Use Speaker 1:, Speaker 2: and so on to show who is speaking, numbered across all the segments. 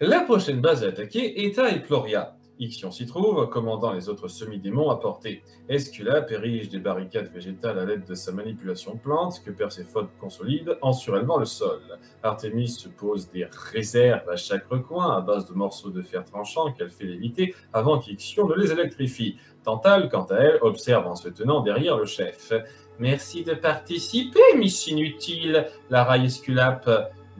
Speaker 1: La prochaine base à attaquer est à Eploria. Ixion s'y trouve, commandant les autres semi-démons à portée. Esculape érige des barricades végétales à l'aide de sa manipulation de plantes que Perséphone consolide en surélevant le sol. Artémis se pose des réserves à chaque recoin à base de morceaux de fer tranchant qu'elle fait léviter avant qu'Ixion ne les électrifie. Tantale, quant à elle, observe en se tenant derrière le chef. « Merci de participer, Miss Inutile !» la raille Esculape.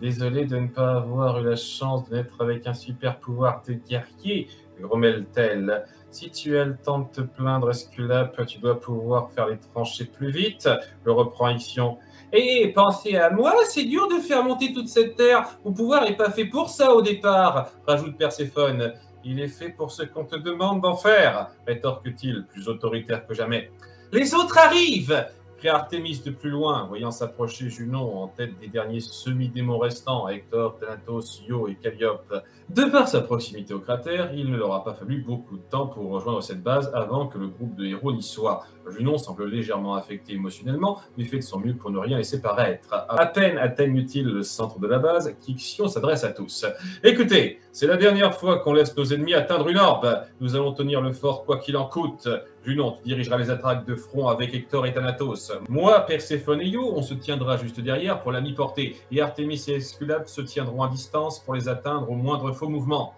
Speaker 1: Désolé de ne pas avoir eu la chance de naître avec un super pouvoir de guerrier, grommelle-t-elle. Si tu as le temps de te plaindre, Esculape, tu dois pouvoir faire les tranchées plus vite, le reprend Ixion. Et pensez à moi, c'est dur de faire monter toute cette terre. Mon pouvoir n'est pas fait pour ça au départ, rajoute Perséphone. Il est fait pour ce qu'on te demande d'en faire, rétorque-t-il, plus autoritaire que jamais. Les autres arrivent! Crie Artémis de plus loin, voyant s'approcher Junon en tête des derniers semi-démons restants, Hector, Thanatos, Io et Calliope. De par sa proximité au cratère, il ne leur a pas fallu beaucoup de temps pour rejoindre cette base avant que le groupe de héros n'y soit. Junon semble légèrement affecté émotionnellement, mais fait de son mieux pour ne rien laisser paraître. À peine atteignent-ils le centre de la base, qu'Ixion s'adresse à tous. Écoutez, c'est la dernière fois qu'on laisse nos ennemis atteindre une orbe. Nous allons tenir le fort quoi qu'il en coûte. Junon, tu dirigeras les attaques de front avec Hector et Thanatos. Moi, Perséphone et Io, on se tiendra juste derrière pour la mi-portée, et Artémis et Esculape se tiendront à distance pour les atteindre au moindre faux mouvement.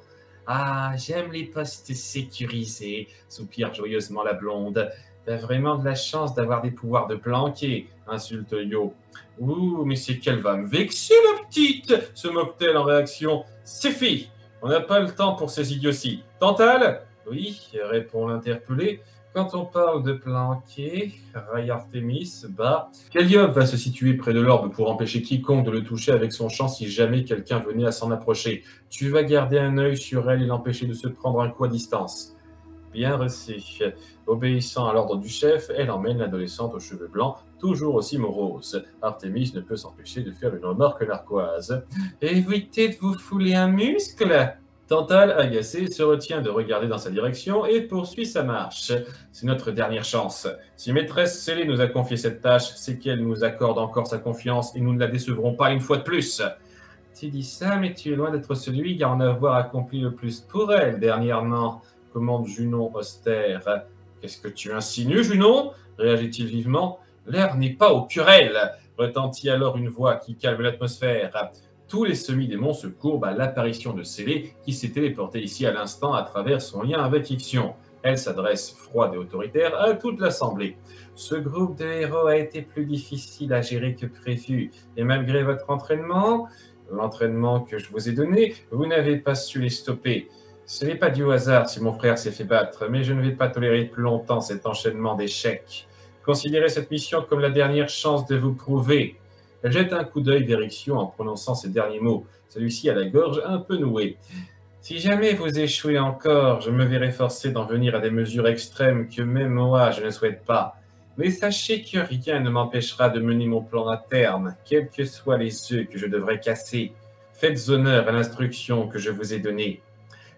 Speaker 1: Ah, j'aime les postes sécurisés, soupire joyeusement la blonde. T'as vraiment de la chance d'avoir des pouvoirs de planquer, insulte Io. Ouh, mais c'est qu'elle va me vexer, la petite, se moque-t-elle en réaction. C'est fi, on n'a pas le temps pour ces idioties. Tantale? Oui, répond l'interpellé. Quand on parle de planquer, raille Artémis, Calliope va se situer près de l'orbe pour empêcher quiconque de le toucher avec son chant si jamais quelqu'un venait à s'en approcher. Tu vas garder un œil sur elle et l'empêcher de se prendre un coup à distance. Bien reçu. Obéissant à l'ordre du chef, elle emmène l'adolescente aux cheveux blancs, toujours aussi morose. Artémis ne peut s'empêcher de faire une remarque narquoise. Évitez de vous fouler un muscle! Tantale, agacé, se retient de regarder dans sa direction et poursuit sa marche. C'est notre dernière chance. Si maîtresse Célé nous a confié cette tâche, c'est qu'elle nous accorde encore sa confiance et nous ne la décevrons pas une fois de plus. Tu dis ça, mais tu es loin d'être celui qui en avoir accompli le plus pour elle dernièrement, commande Junon austère. Qu'est-ce que tu insinues, Junon? Réagit-il vivement. L'air n'est pas aux querelles, retentit alors une voix qui calme l'atmosphère. Tous les semi-démons se courbent à l'apparition de Célé, qui s'est téléportée ici à l'instant à travers son lien avec Ixion. Elle s'adresse, froide et autoritaire, à toute l'assemblée. Ce groupe de héros a été plus difficile à gérer que prévu, et malgré votre entraînement, l'entraînement que je vous ai donné, vous n'avez pas su les stopper. Ce n'est pas du hasard si mon frère s'est fait battre, mais je ne vais pas tolérer plus longtemps cet enchaînement d'échecs. Considérez cette mission comme la dernière chance de vous prouver. Elle jette un coup d'œil vers Ixion en prononçant ces derniers mots, celui-ci à la gorge un peu nouée. Si jamais vous échouez encore, je me verrai forcé d'en venir à des mesures extrêmes que même moi je ne souhaite pas. Mais sachez que rien ne m'empêchera de mener mon plan à terme, quels que soient les œufs que je devrais casser. Faites honneur à l'instruction que je vous ai donnée.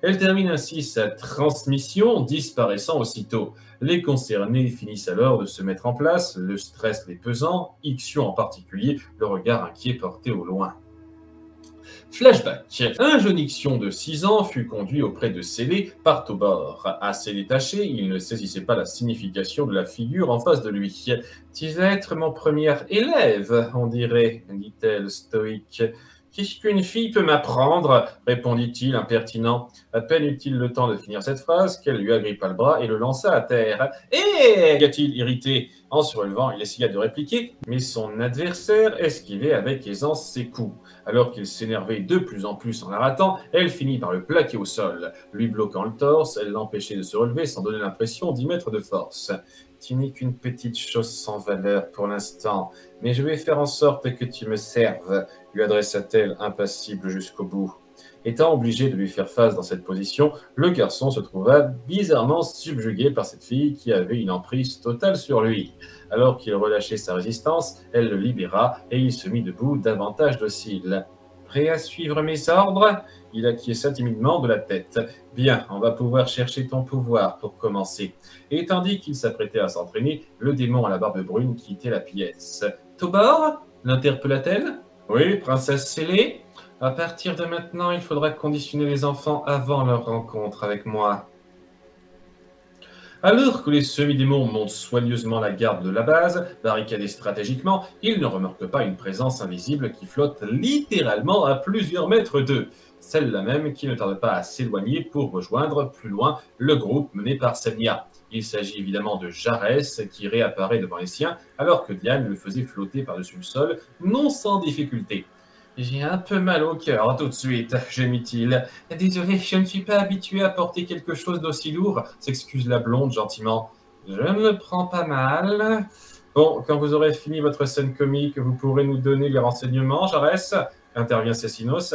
Speaker 1: Elle termine ainsi sa transmission, disparaissant aussitôt. Les concernés finissent alors de se mettre en place, le stress les pesant, Ixion en particulier, le regard inquiet porté au loin. Flashback. Un jeune Ixion de 6 ans fut conduit auprès de Célé par Tobor. Assez détaché, il ne saisissait pas la signification de la figure en face de lui. « Tu vas être mon premier élève, on dirait, » dit-elle stoïque. « Qu'est-ce qu'une fille peut m'apprendre » répondit-il, impertinent. À peine eut-il le temps de finir cette phrase qu'elle lui agrippa le bras et le lança à terre. « Hé » dit-il irrité. En se relevant, il essaya de répliquer, mais son adversaire esquivait avec aisance ses coups. Alors qu'il s'énervait de plus en plus en la ratant, elle finit par le plaquer au sol. Lui bloquant le torse, elle l'empêchait de se relever sans donner l'impression d'y mettre de force. « Tu n'es qu'une petite chose sans valeur pour l'instant, mais je vais faire en sorte que tu me serves, » lui adressa-t-elle impassible jusqu'au bout. Étant obligé de lui faire face dans cette position, le garçon se trouva bizarrement subjugué par cette fille qui avait une emprise totale sur lui. Alors qu'il relâchait sa résistance, elle le libéra et il se mit debout davantage docile. « Prêt à suivre mes ordres ?» Il acquiesça timidement de la tête. « Bien, on va pouvoir chercher ton pouvoir pour commencer. » Et tandis qu'il s'apprêtait à s'entraîner, le démon à la barbe brune quittait la pièce. « Tobor » l'interpella-t-elle. « Oui, princesse Célé ?» À partir de maintenant, il faudra conditionner les enfants avant leur rencontre avec moi. Alors que les semi-démons montent soigneusement la garde de la base, barricadée stratégiquement, ils ne remarquent pas une présence invisible qui flotte littéralement à plusieurs mètres d'eux, celle-là même qui ne tarde pas à s'éloigner pour rejoindre plus loin le groupe mené par Semnia. Il s'agit évidemment de Jarès qui réapparaît devant les siens alors que Diane le faisait flotter par-dessus le sol, non sans difficulté. J'ai un peu mal au cœur tout de suite, gémit-il. Désolé, je ne suis pas habitué à porter quelque chose d'aussi lourd, s'excuse la blonde gentiment. Je me prends pas mal. Bon, quand vous aurez fini votre scène comique, vous pourrez nous donner les renseignements, Jarès, intervient Cessinos.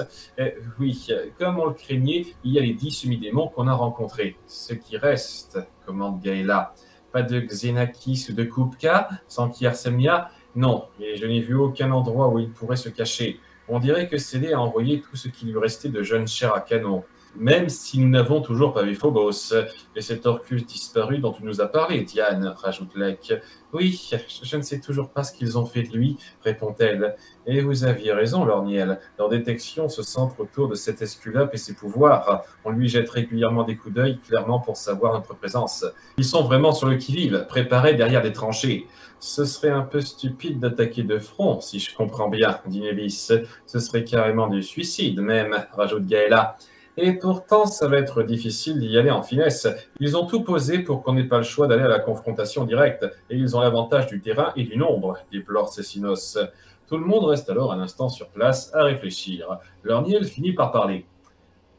Speaker 1: Oui, comme on le craignait, il y a les 10 semi-démons qu'on a rencontrés. Ce qui reste, commande Gaëla. Pas de Xenakis ou de Kupka, sans Kiersemnia? Non, et je n'ai vu aucun endroit où il pourrait se cacher. On dirait que Célé a envoyé tout ce qui lui restait de jeune chair à canon. Même si nous n'avons toujours pas vu Phobos. Et cet Orcus disparu dont tu nous as parlé, Diane, rajoute Lek. Oui, je ne sais toujours pas ce qu'ils ont fait de lui, répond-elle. Et vous aviez raison, Lorniel. Leur détection se centre autour de cet Esculape et ses pouvoirs. On lui jette régulièrement des coups d'œil, clairement pour savoir notre présence. Ils sont vraiment sur le qui-vive, préparés derrière des tranchées. Ce serait un peu stupide d'attaquer de front, si je comprends bien, dit Névis. Ce serait carrément du suicide, même, rajoute Gaëla. Et pourtant, ça va être difficile d'y aller en finesse. Ils ont tout posé pour qu'on n'ait pas le choix d'aller à la confrontation directe, et ils ont l'avantage du terrain et du nombre, déplore Cessinos. Tout le monde reste alors un instant sur place à réfléchir. Lorniel finit par parler.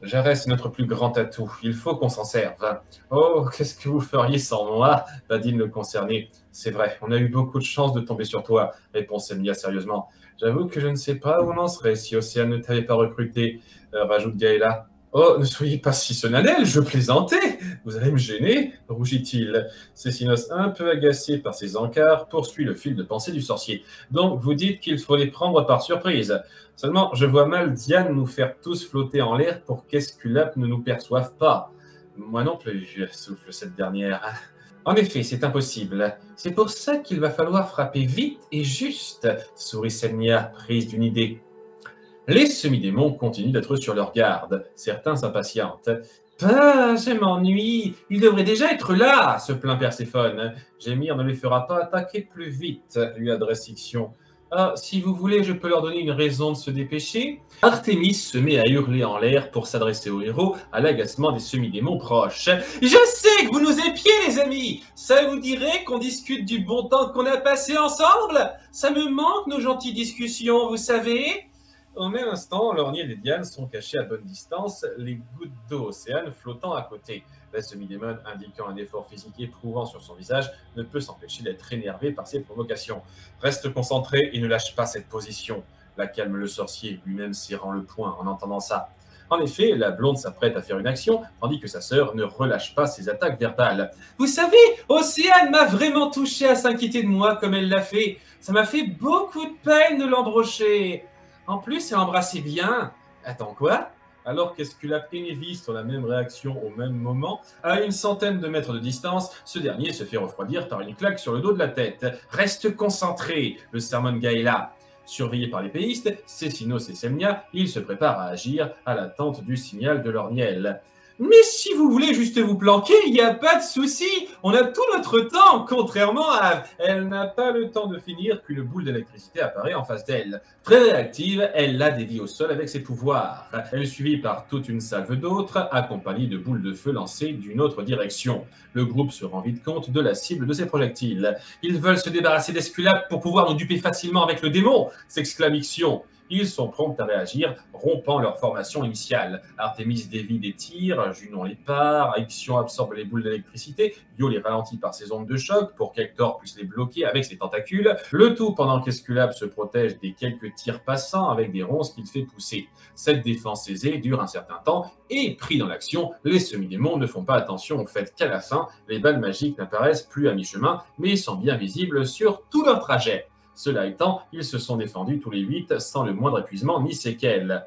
Speaker 1: Jarès est notre plus grand atout, il faut qu'on s'en serve. Oh, qu'est-ce que vous feriez sans moi, badine le concerné. C'est vrai, on a eu beaucoup de chance de tomber sur toi, répond Semnia sérieusement. J'avoue que je ne sais pas où on en serait si Océane ne t'avait pas recruté, rajoute Gaëla. Oh, ne soyez pas si solennel, je plaisantais. Vous allez me gêner, rougit-il. Cessinos, un peu agacé par ses encarts, poursuit le fil de pensée du sorcier. Donc, vous dites qu'il faut les prendre par surprise. Seulement, je vois mal Diane nous faire tous flotter en l'air pour qu'Esculape ne nous perçoive pas. Moi non plus, souffle cette dernière. En effet, c'est impossible. C'est pour ça qu'il va falloir frapper vite et juste, sourit Semnia, prise d'une idée. Les semi-démons continuent d'être sur leur garde. Certains s'impatientent. « Ah, je m'ennuie. Il devrait déjà être là, se plaint Perséphone. Gémir ne les fera pas attaquer plus vite, lui adresse Ixion. Ah, si vous voulez, je peux leur donner une raison de se dépêcher. Artémis se met à hurler en l'air pour s'adresser aux héros à l'agacement des semi-démons proches. Je sais que vous nous épiez, les amis. Ça vous dirait qu'on discute du bon temps qu'on a passé ensemble? Ça me manque, nos gentilles discussions, vous savez. Au même instant, Lorniel et Diane sont cachés à bonne distance, les gouttes d'eau océane flottant à côté. La semi-démon, indiquant un effort physique éprouvant sur son visage, ne peut s'empêcher d'être énervé par ces provocations. Reste concentré et ne lâche pas cette position. La calme le sorcier, lui-même serrant le poing en entendant ça. En effet, la blonde s'apprête à faire une action, tandis que sa sœur ne relâche pas ses attaques verbales. Vous savez, Océane m'a vraiment touché à s'inquiéter de moi comme elle l'a fait. Ça m'a fait beaucoup de peine de l'embrocher. En plus, elle embrassait bien. Attends, quoi? Alors qu'Esculape et Névis ont la même réaction au même moment, à une centaine de mètres de distance, ce dernier se fait refroidir par une claque sur le dos de la tête. Reste concentré, le sermon Gaëla. Surveillés par les péistes, Cessinos et Semnia, ils se préparent à agir à l'attente du signal de Lorniel. Mais si vous voulez juste vous planquer, il n'y a pas de souci. On a tout notre temps, contrairement à... Elle n'a pas le temps de finir qu'une boule d'électricité apparaît en face d'elle. Très réactive, elle la dévie au sol avec ses pouvoirs. Elle est suivie par toute une salve d'autres, accompagnée de boules de feu lancées d'une autre direction. Le groupe se rend vite compte de la cible de ces projectiles. Ils veulent se débarrasser d'Esculape pour pouvoir nous duper facilement avec le démon, s'exclame Ixion. Ils sont prompts à réagir, rompant leur formation initiale. Artémis dévie des tirs, Junon les part, Ixion absorbe les boules d'électricité, Io les ralentit par ses ondes de choc pour qu'Hector puisse les bloquer avec ses tentacules, le tout pendant qu'Esculape se protège des quelques tirs passants avec des ronces qu'il fait pousser. Cette défense aisée dure un certain temps et, pris dans l'action, les semi-démons ne font pas attention au fait qu'à la fin, les balles magiques n'apparaissent plus à mi-chemin, mais sont bien visibles sur tout leur trajet. Cela étant, ils se sont défendus tous les 8 sans le moindre épuisement ni séquelles.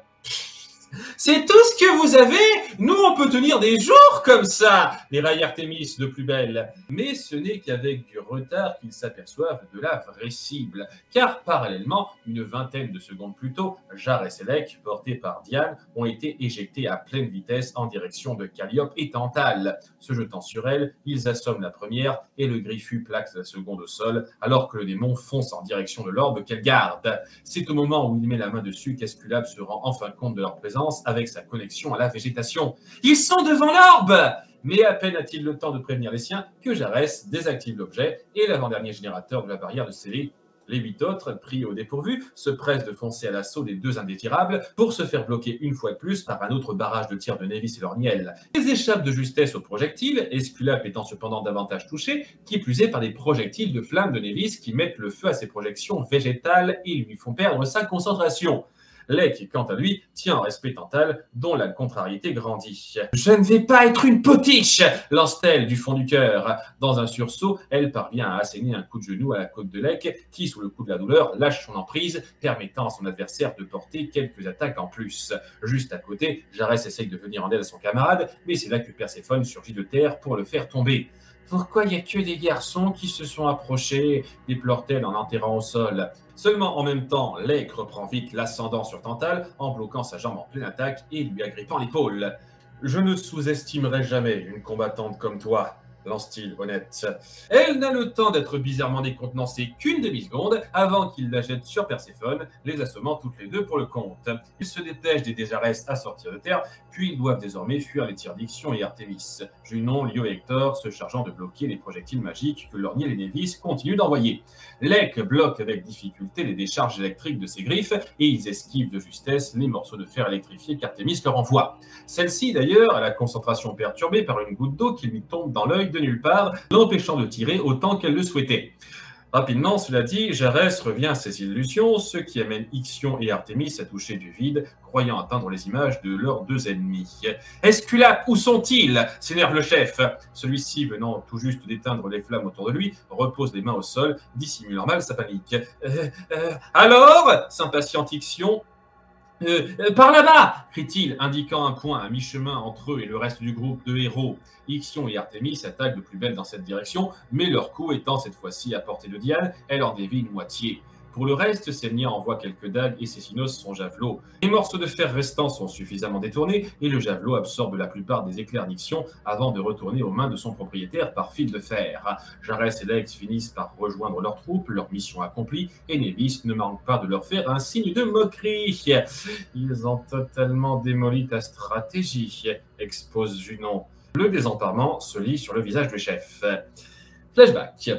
Speaker 1: C'est tout ce que vous avez? Nous, on peut tenir des jours comme ça, les raille Artémis de plus belle. Mais ce n'est qu'avec du retard qu'ils s'aperçoivent de la vraie cible. Car parallèlement, une vingtaine de secondes plus tôt, Jar et Selec, portés par Diane, ont été éjectés à pleine vitesse en direction de Calliope et Tantale. Se jetant sur elle, ils assomment la première et le Griffu plaque la seconde au sol, alors que le démon fonce en direction de l'orbe qu'elle garde. C'est au moment où il met la main dessus qu'Esculape se rend enfin compte de leur présence avec sa connexion à la végétation. Ils sont devant l'orbe! Mais à peine a-t-il le temps de prévenir les siens que Jarès désactive l'objet et l'avant-dernier générateur de la barrière de scellé. Les 8 autres, pris au dépourvu, se pressent de foncer à l'assaut des 2 indésirables pour se faire bloquer une fois de plus par un autre barrage de tirs de Névis et Lorniel. Ils échappent de justesse aux projectiles, Esculape étant cependant davantage touché, qui plus est par des projectiles de flammes de Névis qui mettent le feu à ses projections végétales et lui font perdre sa concentration. Lek, quant à lui, tient en respect Tantale, dont la contrariété grandit. « Je ne vais pas être une potiche !» lance-t-elle du fond du cœur. Dans un sursaut, elle parvient à asséner un coup de genou à la côte de Lek, qui, sous le coup de la douleur, lâche son emprise, permettant à son adversaire de porter quelques attaques en plus. Juste à côté, Jarès essaye de venir en aide à son camarade, mais c'est là que Perséphone surgit de terre pour le faire tomber. « Pourquoi il n'y a que des garçons qui se sont approchés ?» déplore-t-elle en l'enterrant au sol. Seulement en même temps, Lek reprend vite l'ascendant sur Tantale en bloquant sa jambe en pleine attaque et lui agrippant l'épaule. « Je ne sous-estimerai jamais une combattante comme toi, » lance-t-il honnête. Elle n'a le temps d'être bizarrement décontenancée qu'une demi-seconde avant qu'il la jette sur Perséphone, les assommant toutes les deux pour le compte. Ils se dépêchent d'aider Jarès à sortir de terre, puis ils doivent désormais fuir les tirs d'Ixion et Artémis. Junon, Lio et Hector se chargeant de bloquer les projectiles magiques que Lorniel et Névis continuent d'envoyer. Lek bloque avec difficulté les décharges électriques de ses griffes et ils esquivent de justesse les morceaux de fer électrifiés qu'Artémis leur envoie. Celle-ci, d'ailleurs, a la concentration perturbée par une goutte d'eau qui lui tombe dans l'œil de nulle part, l'empêchant de tirer autant qu'elle le souhaitait. Rapidement, cela dit, Jarès revient à ses illusions, ce qui amène Ixion et Artémis à toucher du vide, croyant atteindre les images de leurs 2 ennemis. « Esculape, où sont-ils » s'énerve le chef. Celui-ci, venant tout juste d'éteindre les flammes autour de lui, repose les mains au sol, dissimulant mal sa panique. Alors » s'impatiente Ixion. Par là-bas » crie-t-il, indiquant un point à mi-chemin entre eux et le reste du groupe de héros. Ixion et Artémis s'attaquent de plus belle dans cette direction, mais leur coup étant cette fois-ci à portée de Diane, elle en dévie une moitié. Pour le reste, Selnia envoie quelques dagues et Cécinos son javelot. Les morceaux de fer restants sont suffisamment détournés et le javelot absorbe la plupart des éclairs d'Ixion avant de retourner aux mains de son propriétaire par fil de fer. Jarès et Lex finissent par rejoindre leurs troupes, leur mission accomplie, et Névis ne manque pas de leur faire un signe de moquerie. Ils ont totalement démoli ta stratégie, expose Junon. Le désemparement se lit sur le visage du chef. Flashback.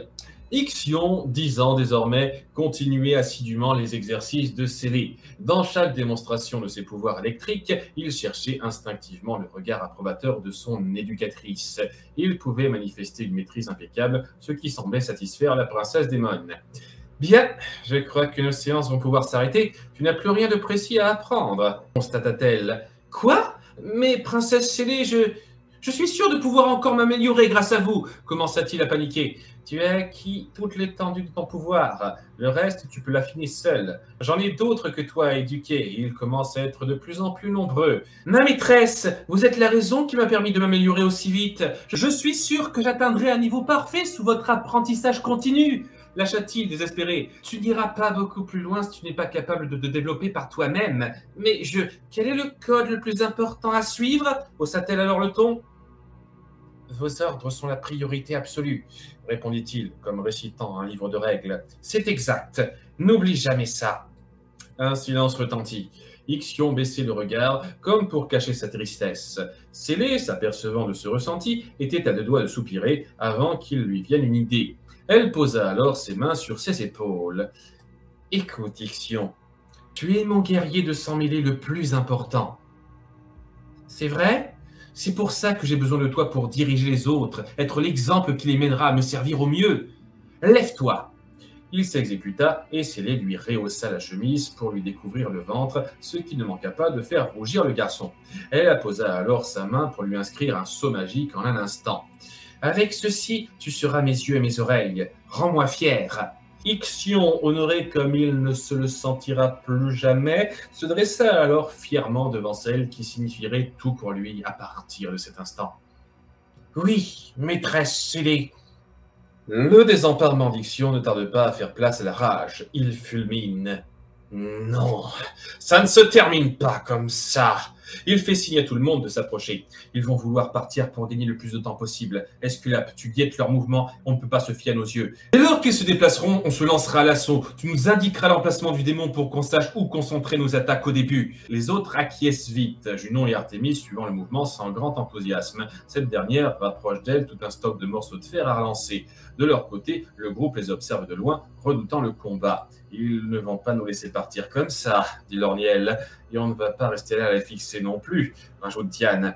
Speaker 1: Ixion, 10 ans désormais, continuait assidûment les exercices de scellé. Dans chaque démonstration de ses pouvoirs électriques, il cherchait instinctivement le regard approbateur de son éducatrice. Il pouvait manifester une maîtrise impeccable, ce qui semblait satisfaire la princesse Démon. « Bien, je crois que nos séances vont pouvoir s'arrêter. Tu n'as plus rien de précis à apprendre, » constata-t-elle. « Quoi? Mais princesse scellée, je suis sûr de pouvoir encore m'améliorer grâce à vous, » commença-t-il à paniquer. « Tu as acquis toute l'étendue de ton pouvoir. Le reste, tu peux l'affiner seul. J'en ai d'autres que toi à éduquer, et ils commencent à être de plus en plus nombreux. »« Ma maîtresse, vous êtes la raison qui m'a permis de m'améliorer aussi vite. Je suis sûr que j'atteindrai un niveau parfait sous votre apprentissage continu. » lâcha-t-il désespéré. « Tu n'iras pas beaucoup plus loin si tu n'es pas capable de te développer par toi-même. Mais quel est le code le plus important à suivre » haussa-t-elle alors le ton. « Vos ordres sont la priorité absolue, » répondit-il, comme récitant un livre de règles. « C'est exact. N'oublie jamais ça. » Un silence retentit. Ixion baissait le regard, comme pour cacher sa tristesse. Scellé, s'apercevant de ce ressenti, était à 2 doigts de soupirer avant qu'il lui vienne une idée. Elle posa alors ses mains sur ses épaules. « Écoute, Ixion, tu es mon guerrier de sang mêlé le plus important. »« C'est vrai ? C'est pour ça que j'ai besoin de toi pour diriger les autres, être l'exemple qui les mènera à me servir au mieux. Lève-toi !» Il s'exécuta et Scellé lui rehaussa la chemise pour lui découvrir le ventre, ce qui ne manqua pas de faire rougir le garçon. Elle apposa alors sa main pour lui inscrire un sceau magique en un instant. « Avec ceci, tu seras mes yeux et mes oreilles. Rends-moi fier. » Ixion, honoré comme il ne se le sentira plus jamais, se dressa alors fièrement devant celle qui signifierait tout pour lui à partir de cet instant. Oui, maîtresse scellée. Le désemparement d'Ixion ne tarde pas à faire place à la rage. Il fulmine. Non, ça ne se termine pas comme ça. Il fait signe à tout le monde de s'approcher. Ils vont vouloir partir pour gagner le plus de temps possible. Esculape, tu guettes leurs mouvements, on ne peut pas se fier à nos yeux. Dès lors qu'ils se déplaceront, on se lancera à l'assaut. Tu nous indiqueras l'emplacement du démon pour qu'on sache où concentrer nos attaques au début. Les autres acquiescent vite, Junon et Artémis suivant le mouvement sans grand enthousiasme. Cette dernière rapproche d'elle tout un stock de morceaux de fer à relancer. De leur côté, le groupe les observe de loin, redoutant le combat. Ils ne vont pas nous laisser partir comme ça, dit Lorniel, et on ne va pas rester là à les fixer non plus, rajoute Diane.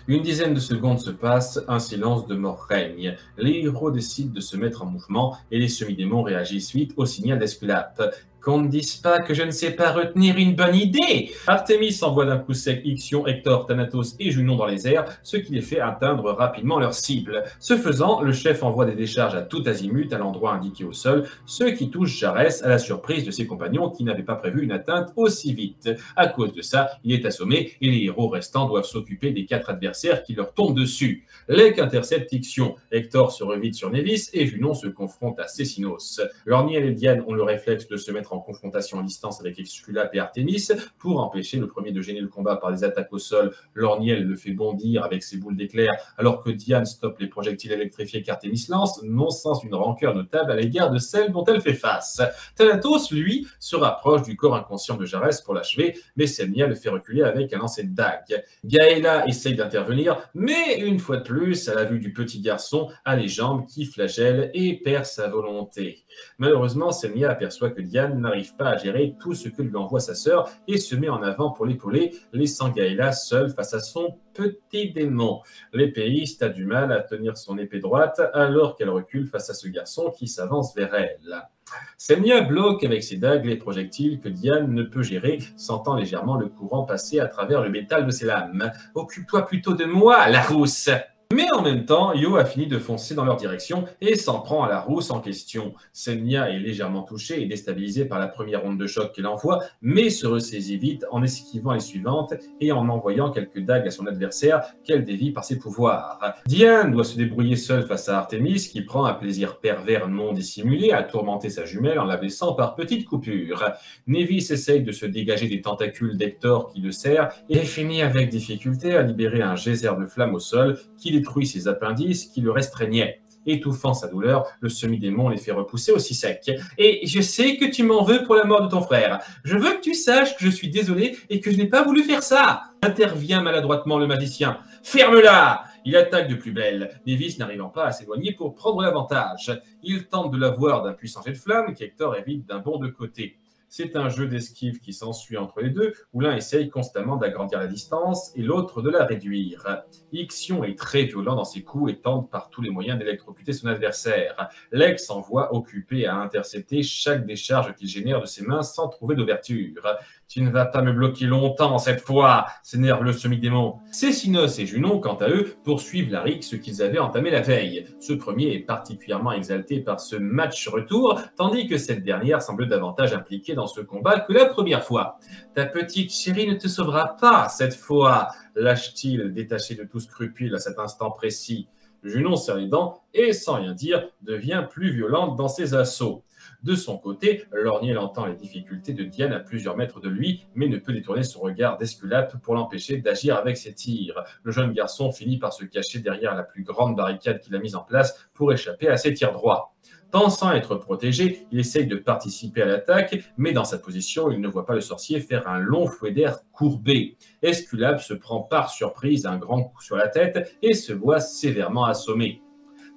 Speaker 1: Une dizaine de secondes se passent, un silence de mort règne. Les héros décident de se mettre en mouvement et les semi-démons réagissent vite au signal d'Esculape. Qu'on ne dise pas que je ne sais pas retenir une bonne idée. Artémis envoie d'un coup sec Ixion, Hector, Thanatos et Junon dans les airs, ce qui les fait atteindre rapidement leur cible. Ce faisant, le chef envoie des décharges à tout azimut à l'endroit indiqué au sol, ce qui touche Jarès à la surprise de ses compagnons qui n'avaient pas prévu une atteinte aussi vite. À cause de ça, il est assommé et les héros restants doivent s'occuper des 4 adversaires qui leur tombent dessus. Lek intercepte Ixion, Hector se revide sur Névis et Junon se confronte à Cécinos. Lorniel et Diane ont le réflexe de se mettre en confrontation à distance avec Esculape et Artémis pour empêcher le premier de gêner le combat par des attaques au sol. Lorniel le fait bondir avec ses boules d'éclair alors que Diane stoppe les projectiles électrifiés qu'Artémis lance, non sans une rancœur notable à l'égard de celle dont elle fait face. Thanatos, lui, se rapproche du corps inconscient de Jarès pour l'achever, mais Selmia le fait reculer avec un lancer de dague. Gaëla essaye d'intervenir, mais une fois de plus, à la vue du petit garçon, a les jambes qui flagellent et perd sa volonté. Malheureusement, Selmia aperçoit que Diane n'arrive pas à gérer tout ce que lui envoie sa sœur et se met en avant pour l'épauler, laissant Gaëla seule face à son petit démon. L'épéiste a du mal à tenir son épée droite alors qu'elle recule face à ce garçon qui s'avance vers elle. Selmia bloque avec ses dagues les projectiles que Diane ne peut gérer, sentant légèrement le courant passer à travers le métal de ses lames. « Occupe-toi plutôt de moi, la rousse !» Mais en même temps, Io a fini de foncer dans leur direction et s'en prend à la rousse en question. Selmia est légèrement touchée et déstabilisée par la première onde de choc qu'elle envoie, mais se ressaisit vite en esquivant les suivantes et en envoyant quelques dagues à son adversaire qu'elle dévie par ses pouvoirs. Diane doit se débrouiller seule face à Artémis qui prend un plaisir pervers non dissimulé à tourmenter sa jumelle en la blessant par petites coupures. Névis essaye de se dégager des tentacules d'Hector qui le serre et finit avec difficulté à libérer un geyser de flamme au sol qui détruit ses appendices qui le restreignaient. Étouffant sa douleur, le semi-démon les fait repousser aussi sec. « Et je sais que tu m'en veux pour la mort de ton frère. Je veux que tu saches que je suis désolé et que je n'ai pas voulu faire ça !» Intervient maladroitement le magicien. « Ferme-la !» Il attaque de plus belle, Névis n'arrivant pas à s'éloigner pour prendre l'avantage. Il tente de l'avoir d'un puissant jet de flamme qu'Hector évite d'un bond de côté. C'est un jeu d'esquive qui s'ensuit entre les deux, où l'un essaye constamment d'agrandir la distance et l'autre de la réduire. Ixion est très violent dans ses coups et tente par tous les moyens d'électrocuter son adversaire. Lek s'envoie occupé à intercepter chaque décharge qu'il génère de ses mains sans trouver d'ouverture. « Tu ne vas pas me bloquer longtemps cette fois !» s'énerve le semi-démon. Cécinos et Junon, quant à eux, poursuivent la rixe qu'ils avaient entamée la veille. Ce premier est particulièrement exalté par ce match retour, tandis que cette dernière semble davantage impliquée dans ce combat que la première fois. « Ta petite chérie ne te sauvera pas cette fois !» lâche-t-il, détaché de tout scrupule à cet instant précis. Junon serre les dents et, sans rien dire, devient plus violente dans ses assauts. De son côté, Lorniel entend les difficultés de Diane à plusieurs mètres de lui, mais ne peut détourner son regard d'Esculape pour l'empêcher d'agir avec ses tirs. Le jeune garçon finit par se cacher derrière la plus grande barricade qu'il a mise en place pour échapper à ses tirs droits. Pensant être protégé, il essaye de participer à l'attaque, mais dans sa position, il ne voit pas le sorcier faire un long fouet d'air courbé. Esculape se prend par surprise un grand coup sur la tête et se voit sévèrement assommé.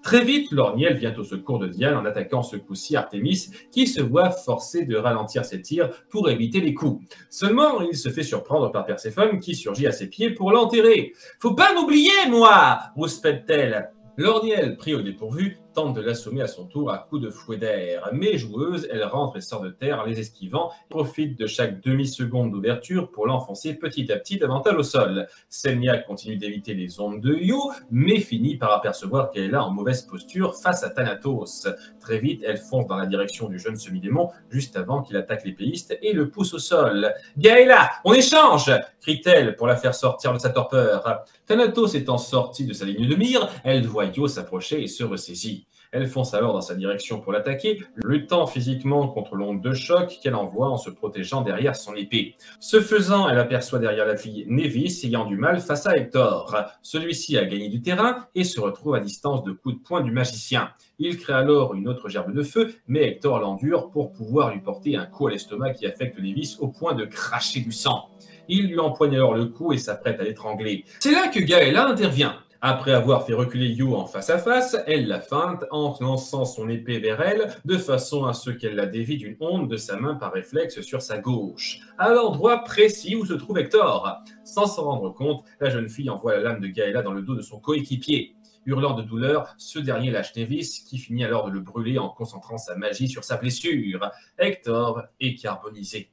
Speaker 1: Très vite, Lorniel vient au secours de Diane en attaquant ce coup-ci Artémis, qui se voit forcé de ralentir ses tirs pour éviter les coups. Seulement, il se fait surprendre par Perséphone qui surgit à ses pieds pour l'enterrer. « Faut pas m'oublier, moi !» rouspète-t-elle. Lorniel, pris au dépourvu, tente de l'assommer à son tour à coups de fouet d'air. Mais joueuse, elle rentre et sort de terre, les esquivant, et profite de chaque demi-seconde d'ouverture pour l'enfoncer petit à petit davantage au sol. Semnia continue d'éviter les ondes de Yu, mais finit par apercevoir qu'elle est là en mauvaise posture face à Thanatos. Très vite, elle fonce dans la direction du jeune semi-démon, juste avant qu'il attaque l'épéiste et le pousse au sol. « Gaëla, on échange !» crie-t-elle pour la faire sortir de sa torpeur. Thanatos étant sorti de sa ligne de mire, elle voit Yo s'approcher et se ressaisit. Elle fonce alors dans sa direction pour l'attaquer, luttant physiquement contre l'onde de choc qu'elle envoie en se protégeant derrière son épée. Ce faisant, elle aperçoit derrière la fille Nevis ayant du mal face à Hector. Celui-ci a gagné du terrain et se retrouve à distance de coups de poing du magicien. Il crée alors une autre gerbe de feu, mais Hector l'endure pour pouvoir lui porter un coup à l'estomac qui affecte Nevis au point de cracher du sang. Il lui empoigne alors le cou et s'apprête à l'étrangler. C'est là que Gaëla intervient. Après avoir fait reculer Yu en face à face, elle la feinte en lançant son épée vers elle, de façon à ce qu'elle la dévie d'une onde de sa main par réflexe sur sa gauche, à l'endroit précis où se trouve Hector. Sans s'en rendre compte, la jeune fille envoie la lame de Gaëla dans le dos de son coéquipier. Hurlant de douleur, ce dernier lâche Nevis, qui finit alors de le brûler en concentrant sa magie sur sa blessure. Hector est carbonisé.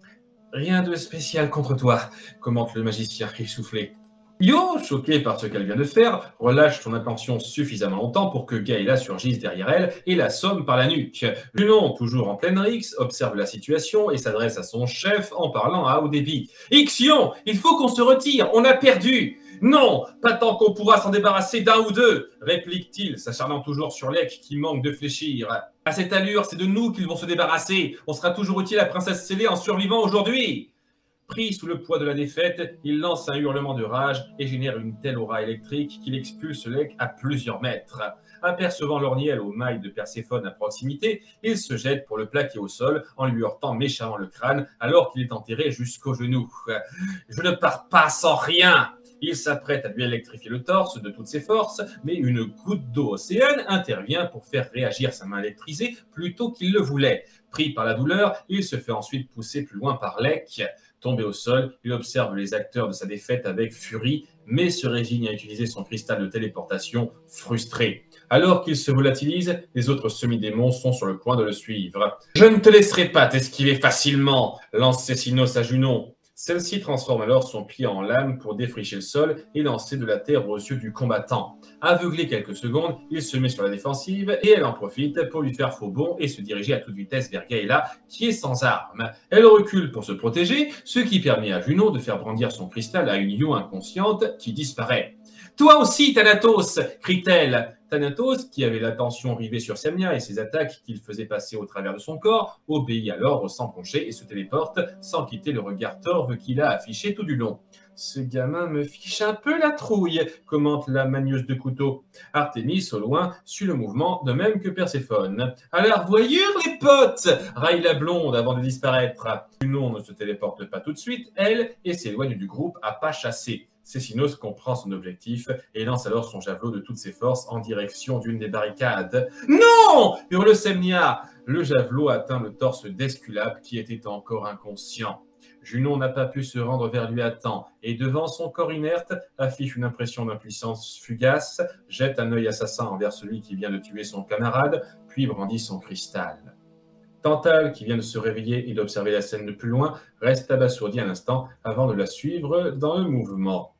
Speaker 1: « Rien de spécial contre toi », commente le magicien essoufflé. Yo, choquée par ce qu'elle vient de faire, relâche son intention suffisamment longtemps pour que Gaëla surgisse derrière elle et l'assomme par la nuque. Junon, toujours en pleine rixe, observe la situation et s'adresse à son chef en parlant à haut débit. « Ixion, il faut qu'on se retire, on a perdu !»« Non, pas tant qu'on pourra s'en débarrasser d'un ou deux !» réplique-t-il, s'acharnant toujours sur Lek qui manque de fléchir. « À cette allure, c'est de nous qu'ils vont se débarrasser. On sera toujours utile à Princesse Scellée en survivant aujourd'hui !» Pris sous le poids de la défaite, il lance un hurlement de rage et génère une telle aura électrique qu'il expulse Lek à plusieurs mètres. Apercevant l'orniel aux mailles de Perséphone à proximité, il se jette pour le plaquer au sol en lui heurtant méchamment le crâne alors qu'il est enterré jusqu'aux genoux. « Je ne pars pas sans rien !» Il s'apprête à lui électrifier le torse de toutes ses forces, mais une goutte d'eau océane intervient pour faire réagir sa main électrisée plutôt qu'il le voulait. Pris par la douleur, il se fait ensuite pousser plus loin par Lek. Tombé au sol, il observe les acteurs de sa défaite avec furie, mais se résigne à utiliser son cristal de téléportation, frustré. Alors qu'il se volatilise, les autres semi-démons sont sur le point de le suivre. « Je ne te laisserai pas t'esquiver facilement !» lance Cécinos à Junon. Celle-ci transforme alors son pied en lame pour défricher le sol et lancer de la terre aux yeux du combattant. Aveuglé quelques secondes, il se met sur la défensive et elle en profite pour lui faire faux bond et se diriger à toute vitesse vers Gaëla, qui est sans arme. Elle recule pour se protéger, ce qui permet à Junon de faire brandir son cristal à une Yu inconsciente qui disparaît. « Toi aussi, Thanatos !» crie-t-elle. Thanatos, qui avait l'attention rivée sur Semnia et ses attaques qu'il faisait passer au travers de son corps, obéit alors sans broncher et se téléporte sans quitter le regard torve qu'il a affiché tout du long. « Ce gamin me fiche un peu la trouille », commente la manieuse de couteau. Artémis, au loin, suit le mouvement, de même que Perséphone. « À la revoyure, les potes !» raille la blonde avant de disparaître. Junon ne se téléporte pas tout de suite, elle, et s'éloigne du groupe à pas chassés. Cécinos comprend son objectif et lance alors son javelot de toutes ses forces en direction d'une des barricades. « Non !» hurle Semnia. Le javelot atteint le torse d'Esculape qui était encore inconscient. Junon n'a pas pu se rendre vers lui à temps et devant son corps inerte, affiche une impression d'impuissance fugace, jette un œil assassin envers celui qui vient de tuer son camarade, puis brandit son cristal. Tantale, qui vient de se réveiller et d'observer la scène de plus loin, reste abasourdi un instant avant de la suivre dans le mouvement.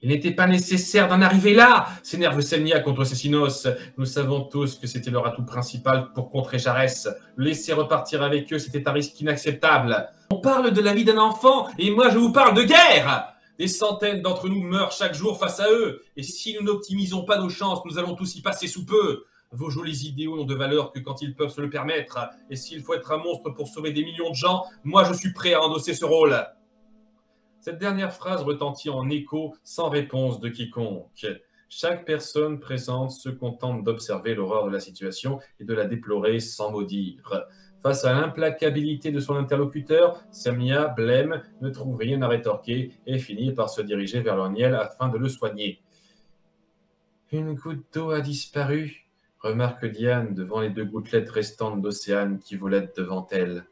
Speaker 1: « Il n'était pas nécessaire d'en arriver là !» s'énerve Semnia contre Cécinos. « Nous savons tous que c'était leur atout principal pour contrer Jarès. Laisser repartir avec eux, c'était un risque inacceptable. On parle de la vie d'un enfant et moi je vous parle de guerre ! Des centaines d'entre nous meurent chaque jour face à eux. Et si nous n'optimisons pas nos chances, nous allons tous y passer sous peu. Vos jolis idéaux n'ont de valeur que quand ils peuvent se le permettre. Et s'il faut être un monstre pour sauver des millions de gens, moi je suis prêt à endosser ce rôle. » Cette dernière phrase retentit en écho sans réponse de quiconque. Chaque personne présente se contente d'observer l'horreur de la situation et de la déplorer sans mot dire. Face à l'implacabilité de son interlocuteur, Semnia, blême, ne trouve rien à rétorquer et finit par se diriger vers l'orniel afin de le soigner. « Une goutte d'eau a disparu », remarque Diane devant les 2 gouttelettes restantes d'océane qui volettent devant elle.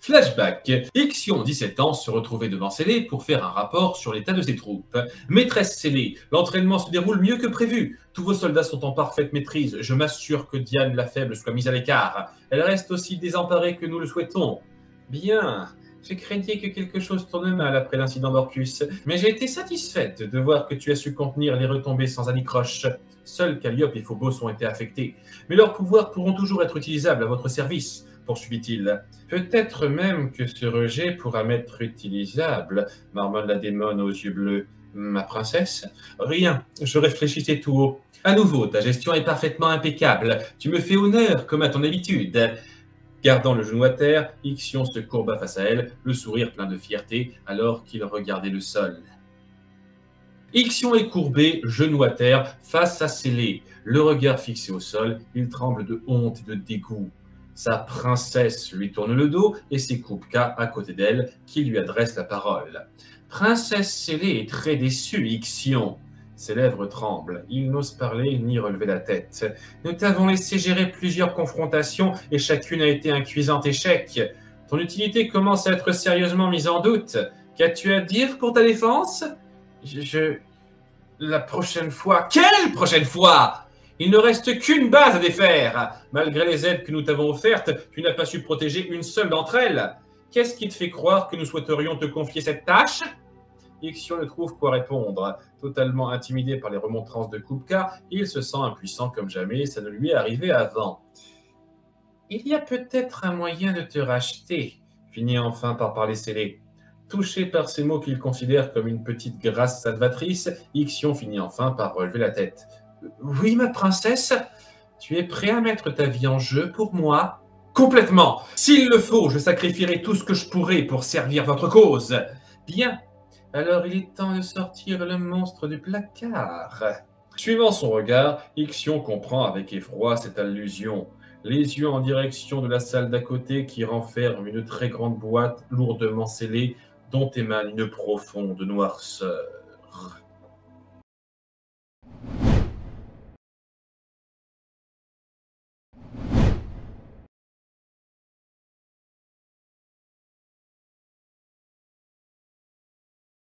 Speaker 1: Flashback. Ixion, 17 ans, se retrouvait devant Célé pour faire un rapport sur l'état de ses troupes. Maîtresse Célé, l'entraînement se déroule mieux que prévu. Tous vos soldats sont en parfaite maîtrise. Je m'assure que Diane la faible soit mise à l'écart. Elle reste aussi désemparée que nous le souhaitons. Bien. J'ai craignais que quelque chose tourne mal après l'incident d'Orcus, mais j'ai été satisfaite de voir que tu as su contenir les retombées sans anicroche. Seuls Calliope et Phobos ont été affectés, mais leurs pouvoirs pourront toujours être utilisables à votre service, poursuivit-il. Peut-être même que ce rejet pourra m'être utilisable, marmonne la démone aux yeux bleus. Ma princesse? Rien, je réfléchissais tout haut. À nouveau, ta gestion est parfaitement impeccable. Tu me fais honneur, comme à ton habitude. Gardant le genou à terre, Ixion se courba face à elle, le sourire plein de fierté, alors qu'il regardait le sol. Ixion est courbé, genou à terre, face à Célé. Le regard fixé au sol, il tremble de honte et de dégoût. Sa princesse lui tourne le dos et c'est Kupka à côté d'elle qui lui adresse la parole. Princesse Célé est très déçue, Ixion. Ses lèvres tremblent. Il n'ose parler ni relever la tête. Nous t'avons laissé gérer plusieurs confrontations et chacune a été un cuisant échec. Ton utilité commence à être sérieusement mise en doute. Qu'as-tu à dire pour ta défense? La prochaine fois... Quelle prochaine fois? Il ne reste qu'une base à défaire. Malgré les aides que nous t'avons offertes, tu n'as pas su protéger une seule d'entre elles. Qu'est-ce qui te fait croire que nous souhaiterions te confier cette tâche? Ixion ne trouve quoi répondre. Totalement intimidé par les remontrances de Kupka, il se sent impuissant comme jamais, ça ne lui est arrivé avant. Il y a peut-être un moyen de te racheter, finit enfin par parler Célé. Touché par ces mots qu'il considère comme une petite grâce salvatrice, Ixion finit enfin par relever la tête. Oui, ma princesse, tu es prêt à mettre ta vie en jeu pour moi? Complètement. S'il le faut, je sacrifierai tout ce que je pourrai pour servir votre cause. Bien. Alors il est temps de sortir le monstre du placard. Suivant son regard, Ixion comprend avec effroi cette allusion. Les yeux en direction de la salle d'à côté qui renferme une très grande boîte lourdement scellée dont émane une profonde noirceur.